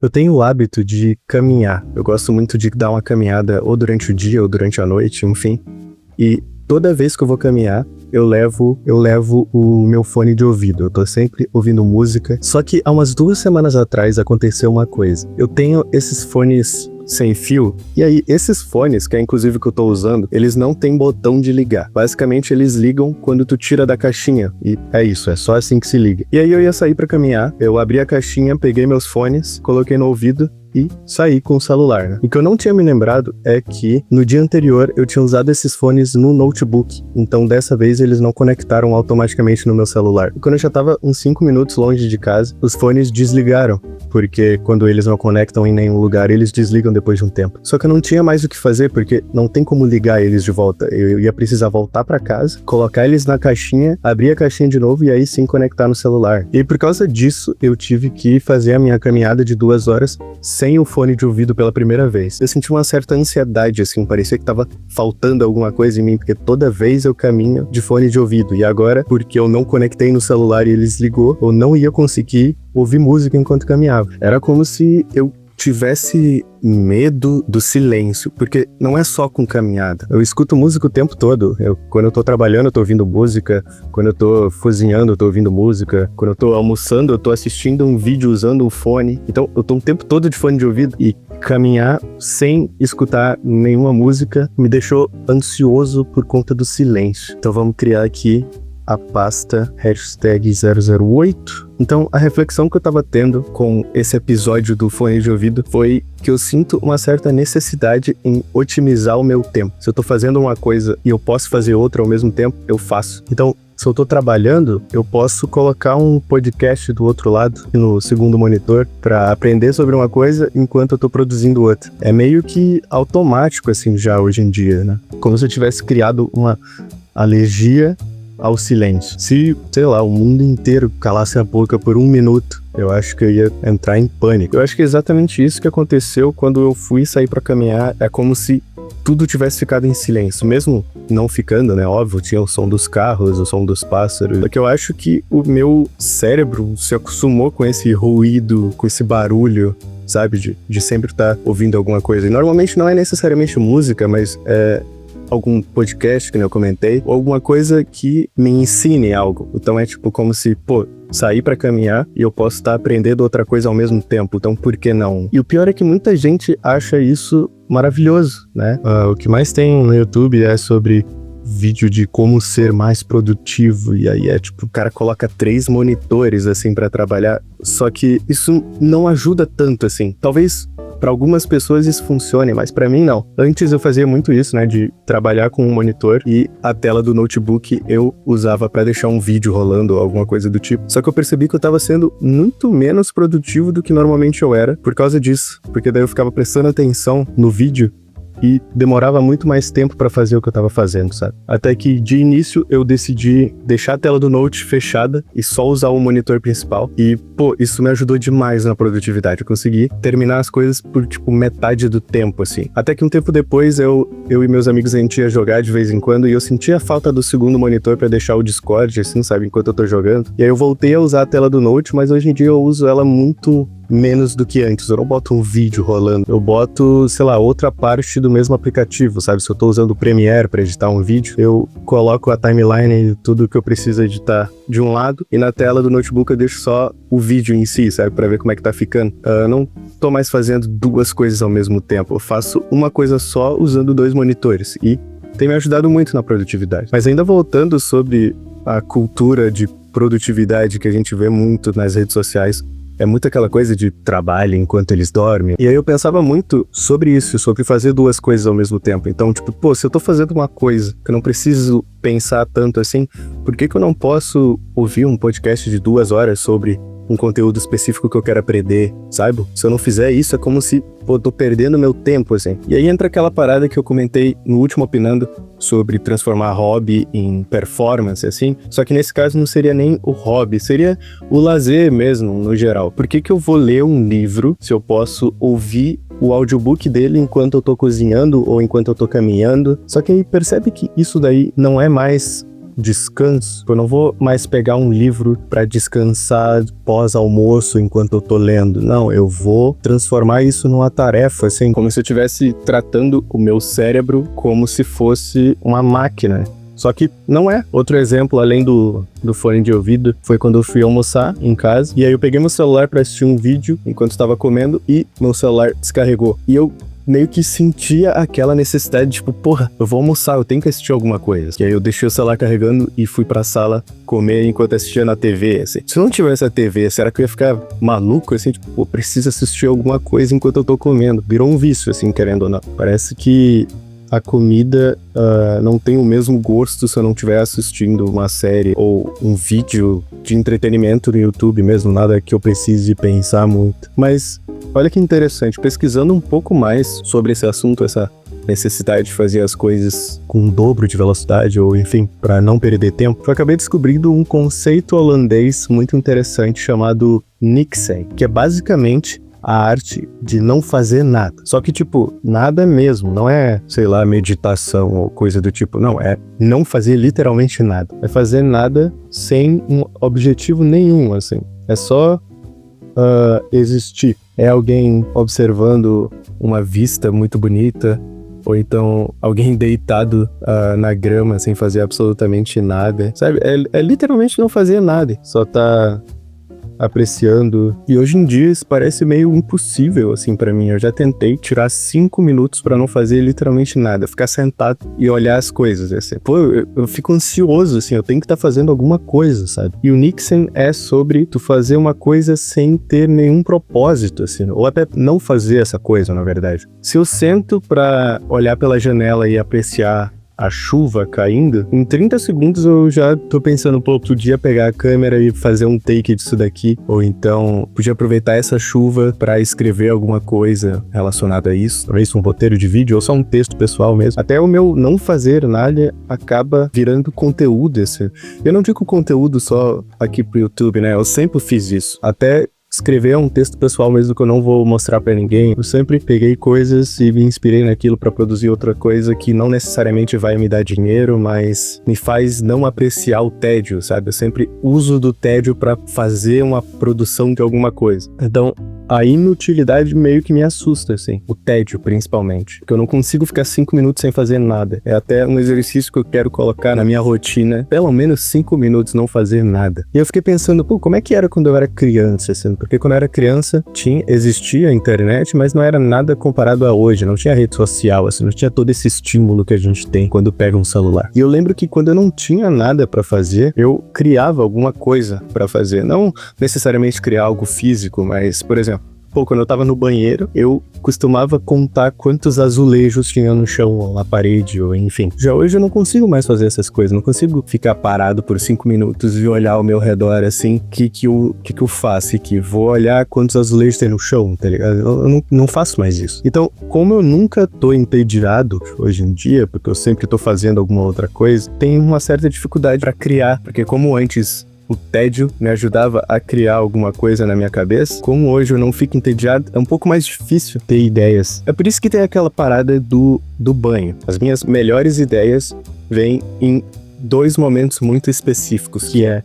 Eu tenho o hábito de caminhar. Eu gosto muito de dar uma caminhada ou durante o dia ou durante a noite, enfim. E toda vez que eu vou caminhar, eu levo o meu fone de ouvido. Eu tô sempre ouvindo música. Só que há umas 2 semanas atrás aconteceu uma coisa. Eu tenho esses fones sem fio, e aí esses fones, que é inclusive o que eu tô usando, eles não têm botão de ligar. Basicamente eles ligam quando tu tira da caixinha, e é isso, é só assim que se liga. E aí eu ia sair pra caminhar, eu abri a caixinha, peguei meus fones, coloquei no ouvido e saí com o celular, né? O que eu não tinha me lembrado é que no dia anterior eu tinha usado esses fones no notebook, então dessa vez eles não conectaram automaticamente no meu celular. E quando eu já tava uns 5 minutos longe de casa, os fones desligaram, porque quando eles não conectam em nenhum lugar, eles desligam depois de um tempo. Só que eu não tinha mais o que fazer, porque não tem como ligar eles de volta. Eu ia precisar voltar pra casa, colocar eles na caixinha, abrir a caixinha de novo e aí sim conectar no celular. E por causa disso, eu tive que fazer a minha caminhada de 2 horas sem o fone de ouvido pela primeira vez. Eu senti uma certa ansiedade, assim, parecia que tava faltando alguma coisa em mim, porque toda vez eu caminho de fone de ouvido, e agora, porque eu não conectei no celular e ele desligou, eu não ia conseguir ouvir música enquanto caminhava. Era como se eu tivesse medo do silêncio, porque não é só com caminhada. Eu escuto música o tempo todo. Quando eu tô trabalhando, eu tô ouvindo música. Quando eu tô cozinhando, eu tô ouvindo música. Quando eu tô almoçando, eu tô assistindo um vídeo usando um fone. Então, eu tô o tempo todo de fone de ouvido, e caminhar sem escutar nenhuma música me deixou ansioso por conta do silêncio. Então, vamos criar aqui a pasta #008. Então, a reflexão que eu tava tendo com esse episódio do fone de ouvido foi que eu sinto uma certa necessidade em otimizar o meu tempo. Se eu tô fazendo uma coisa e eu posso fazer outra ao mesmo tempo, eu faço. Então, se eu tô trabalhando, eu posso colocar um podcast do outro lado, no segundo monitor, pra aprender sobre uma coisa enquanto eu tô produzindo outra. É meio que automático, assim, já hoje em dia, né? Como se eu tivesse criado uma alergia ao silêncio. Se, sei lá, o mundo inteiro calasse a boca por 1 minuto, eu acho que eu ia entrar em pânico. Eu acho que é exatamente isso que aconteceu quando eu fui sair pra caminhar. É como se tudo tivesse ficado em silêncio, mesmo não ficando, né? Óbvio, tinha o som dos carros, o som dos pássaros. Só que eu acho que o meu cérebro se acostumou com esse ruído, com esse barulho, sabe? De sempre estar ouvindo alguma coisa. E normalmente não é necessariamente música, mas é algum podcast que eu comentei, ou alguma coisa que me ensine algo. Então é tipo como se, sair pra caminhar e eu posso estar aprendendo outra coisa ao mesmo tempo, então por que não? E o pior é que muita gente acha isso maravilhoso, né? O que mais tem no YouTube é sobre vídeo de como ser mais produtivo, e aí é tipo, o cara coloca 3 monitores assim pra trabalhar, só que isso não ajuda tanto assim. Talvez para algumas pessoas isso funcione, mas para mim não. Antes eu fazia muito isso, né, de trabalhar com um monitor e a tela do notebook eu usava para deixar um vídeo rolando ou alguma coisa do tipo. Só que eu percebi que eu tava sendo muito menos produtivo do que normalmente eu era por causa disso, porque daí eu ficava prestando atenção no vídeo e demorava muito mais tempo pra fazer o que eu tava fazendo, sabe? Até que, de início, eu decidi deixar a tela do Note fechada e só usar o monitor principal. E, isso me ajudou demais na produtividade. Eu consegui terminar as coisas por, metade do tempo, assim. Até que um tempo depois, eu e meus amigos, a gente ia jogar de vez em quando e eu sentia a falta do segundo monitor pra deixar o Discord, assim, sabe? Enquanto eu tô jogando. E aí eu voltei a usar a tela do Note, mas hoje em dia eu uso ela muito menos do que antes. Eu não boto um vídeo rolando, eu boto, sei lá, outra parte do mesmo aplicativo, sabe? Se eu tô usando o Premiere pra editar um vídeo, eu coloco a timeline e tudo que eu preciso editar de um lado, e na tela do notebook eu deixo só o vídeo em si, sabe? Pra ver como é que tá ficando. Eu não tô mais fazendo 2 coisas ao mesmo tempo, eu faço uma coisa só usando 2 monitores, e tem me ajudado muito na produtividade. Mas ainda voltando sobre a cultura de produtividade que a gente vê muito nas redes sociais, é muito aquela coisa de trabalho enquanto eles dormem. E aí eu pensava muito sobre isso, sobre fazer 2 coisas ao mesmo tempo. Então, se eu tô fazendo uma coisa que eu não preciso pensar tanto assim, por que eu não posso ouvir um podcast de 2 horas sobre um conteúdo específico que eu quero aprender, sabe? Se eu não fizer isso, é como se, eu tô perdendo meu tempo, assim. E aí entra aquela parada que eu comentei no último Opinando, sobre transformar hobby em performance, assim. Só que nesse caso não seria nem o hobby, seria o lazer mesmo, no geral. Por que eu vou ler um livro se eu posso ouvir o audiobook dele enquanto eu tô cozinhando ou enquanto eu tô caminhando? Só que aí percebe que isso daí não é mais descanso. Eu não vou mais pegar um livro para descansar pós-almoço enquanto eu tô lendo. Não, eu vou transformar isso numa tarefa, assim, como se eu estivesse tratando o meu cérebro como se fosse uma máquina. Só que não é. Outro exemplo, além do fone de ouvido, foi quando eu fui almoçar em casa. E aí eu peguei meu celular pra assistir um vídeo enquanto estava comendo e meu celular descarregou. E eu meio que sentia aquela necessidade, tipo, porra, eu vou almoçar, eu tenho que assistir alguma coisa. E aí eu deixei o celular carregando e fui pra sala comer enquanto assistia na TV, assim. Se eu não tivesse a TV, será que eu ia ficar maluco, assim, tipo, pô, preciso assistir alguma coisa enquanto eu tô comendo? Virou um vício, assim, querendo ou não. Parece que a comida não tem o mesmo gosto se eu não estiver assistindo uma série ou um vídeo de entretenimento no YouTube mesmo, nada que eu precise pensar muito. Mas olha que interessante, pesquisando um pouco mais sobre esse assunto, essa necessidade de fazer as coisas com o dobro de velocidade, ou enfim, para não perder tempo, eu acabei descobrindo um conceito holandês muito interessante chamado Niksen, que é basicamente a arte de não fazer nada. Só que, tipo, nada mesmo. Não é, sei lá, meditação ou coisa do tipo. Não, é não fazer literalmente nada. É fazer nada sem um objetivo nenhum, assim. É só existir. É alguém observando uma vista muito bonita, ou então alguém deitado na grama sem fazer absolutamente nada. Sabe? É literalmente não fazer nada. Só tá apreciando. E hoje em dia isso parece meio impossível, assim, pra mim. Eu já tentei tirar 5 minutos pra não fazer literalmente nada. Ficar sentado e olhar as coisas, assim. Pô, eu fico ansioso, assim. Eu tenho que estar fazendo alguma coisa, sabe? E o Niksen é sobre tu fazer uma coisa sem ter nenhum propósito, assim. Ou até não fazer essa coisa, na verdade. Se eu sento pra olhar pela janela e apreciar a chuva caindo, em 30 segundos eu já tô pensando, pô, podia pegar a câmera e fazer um take disso daqui, ou então podia aproveitar essa chuva pra escrever alguma coisa relacionada a isso, talvez um roteiro de vídeo ou só um texto pessoal mesmo. Até o meu não fazer nada acaba virando conteúdo, assim. Eu não digo conteúdo só aqui pro YouTube, né? Eu sempre fiz isso. Até escrever um texto pessoal mesmo que eu não vou mostrar pra ninguém. Eu sempre peguei coisas e me inspirei naquilo pra produzir outra coisa que não necessariamente vai me dar dinheiro, mas me faz não apreciar o tédio, sabe? Eu sempre uso do tédio pra fazer uma produção de alguma coisa. Então, a inutilidade meio que me assusta, assim. O tédio, principalmente. Porque eu não consigo ficar 5 minutos sem fazer nada. É até um exercício que eu quero colocar na minha rotina. Pelo menos 5 minutos não fazer nada. E eu fiquei pensando, pô, como é que era quando eu era criança, assim? Porque quando eu era criança, existia a internet, mas não era nada comparado a hoje. Não tinha rede social, assim. Não tinha todo esse estímulo que a gente tem quando pega um celular. E eu lembro que quando eu não tinha nada pra fazer, eu criava alguma coisa pra fazer. Não necessariamente criar algo físico, mas, por exemplo, pô, quando eu tava no banheiro, eu costumava contar quantos azulejos tinha no chão, ou na parede, ou enfim. Já hoje eu não consigo mais fazer essas coisas, não consigo ficar parado por 5 minutos e olhar ao meu redor assim, que eu faço aqui? Vou olhar quantos azulejos tem no chão, tá ligado? Eu não faço mais isso. Então, como eu nunca tô entediado hoje em dia, porque eu sempre tô fazendo alguma outra coisa, tenho uma certa dificuldade pra criar, porque como antes o tédio me ajudava a criar alguma coisa na minha cabeça, como hoje eu não fico entediado, é um pouco mais difícil ter ideias. É por isso que tem aquela parada do banho. As minhas melhores ideias vêm em 2 momentos muito específicos, que é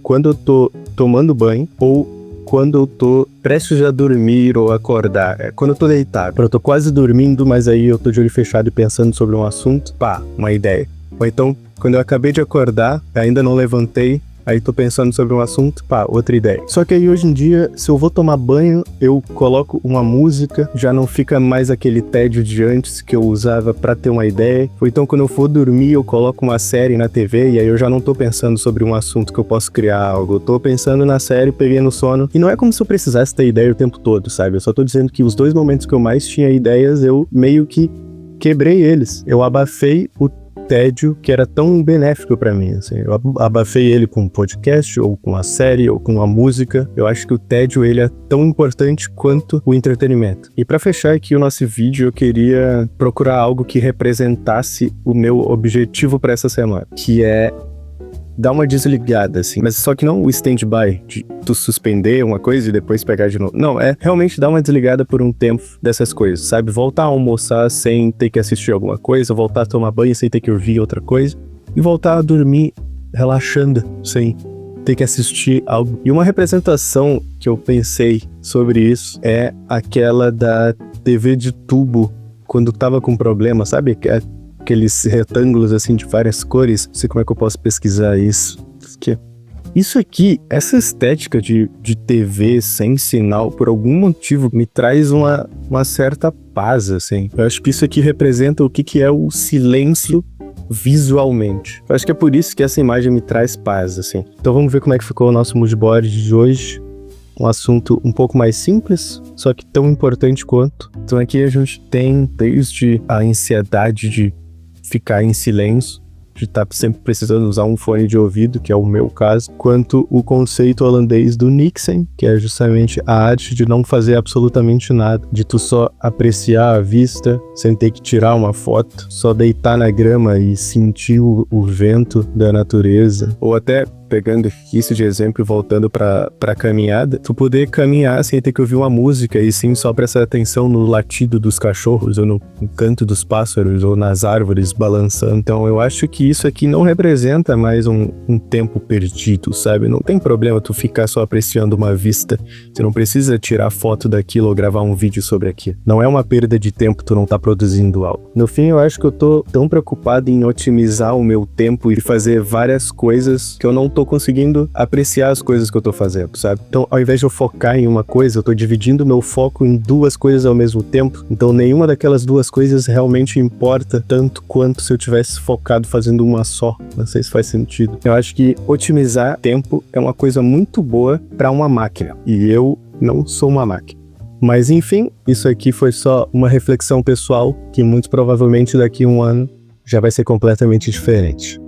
quando eu tô tomando banho ou quando eu tô prestes a dormir ou acordar. É quando eu tô deitado. Quando eu tô quase dormindo, mas aí eu tô de olho fechado e pensando sobre um assunto, pá, uma ideia. Ou então, quando eu acabei de acordar, ainda não levantei, aí tô pensando sobre um assunto, pá, outra ideia. Só que aí hoje em dia, se eu vou tomar banho, eu coloco uma música, já não fica mais aquele tédio de antes que eu usava pra ter uma ideia. Ou então quando eu for dormir, eu coloco uma série na TV e aí eu já não tô pensando sobre um assunto que eu posso criar algo. Eu tô pensando na série, peguei no sono. E não é como se eu precisasse ter ideia o tempo todo, sabe? Eu só tô dizendo que os 2 momentos que eu mais tinha ideias, eu meio que quebrei eles. Eu abafei o tédio que era tão benéfico pra mim, assim. Eu abafei ele com um podcast, ou com a série, ou com a música. Eu acho que o tédio, ele é tão importante quanto o entretenimento. E pra fechar aqui o nosso vídeo, eu queria procurar algo que representasse o meu objetivo pra essa semana, que é dar uma desligada, assim. Mas só que não o stand-by, de tu suspender uma coisa e depois pegar de novo. Não, é realmente dar uma desligada por um tempo dessas coisas, sabe? Voltar a almoçar sem ter que assistir alguma coisa, voltar a tomar banho sem ter que ouvir outra coisa, e voltar a dormir relaxando, sem ter que assistir algo. E uma representação que eu pensei sobre isso é aquela da TV de tubo, quando tava com problema, sabe? Aqueles retângulos assim de várias cores. Não sei como é que eu posso pesquisar isso. Isso aqui, essa estética de TV sem sinal, por algum motivo, me traz uma certa paz, assim. Eu acho que isso aqui representa o que é o silêncio visualmente. Eu acho que é por isso que essa imagem me traz paz, assim. Então vamos ver como é que ficou o nosso moodboard de hoje. Um assunto um pouco mais simples, só que tão importante quanto. Então aqui a gente tem desde a ansiedade de ficar em silêncio, de estar sempre precisando usar um fone de ouvido, que é o meu caso, quanto o conceito holandês do Niksen, que é justamente a arte de não fazer absolutamente nada, de tu só apreciar a vista, sem ter que tirar uma foto, só deitar na grama e sentir o vento da natureza, ou até pegando isso de exemplo e voltando pra caminhada, tu poder caminhar sem ter que ouvir uma música e sim só prestar atenção no latido dos cachorros ou no canto dos pássaros ou nas árvores balançando. Então eu acho que isso aqui não representa mais um tempo perdido, sabe? Não tem problema tu ficar só apreciando uma vista. Você não precisa tirar foto daquilo ou gravar um vídeo sobre aquilo. Não é uma perda de tempo tu não tá produzindo algo. No fim, eu acho que eu tô tão preocupado em otimizar o meu tempo e fazer várias coisas que eu não tô conseguindo apreciar as coisas que eu tô fazendo, sabe? Então, ao invés de eu focar em uma coisa, eu tô dividindo meu foco em duas coisas ao mesmo tempo. Então, nenhuma daquelas duas coisas realmente importa tanto quanto se eu tivesse focado fazendo uma só. Não sei se faz sentido. Eu acho que otimizar tempo é uma coisa muito boa para uma máquina. E eu não sou uma máquina. Mas enfim, isso aqui foi só uma reflexão pessoal que muito provavelmente daqui a um ano já vai ser completamente diferente.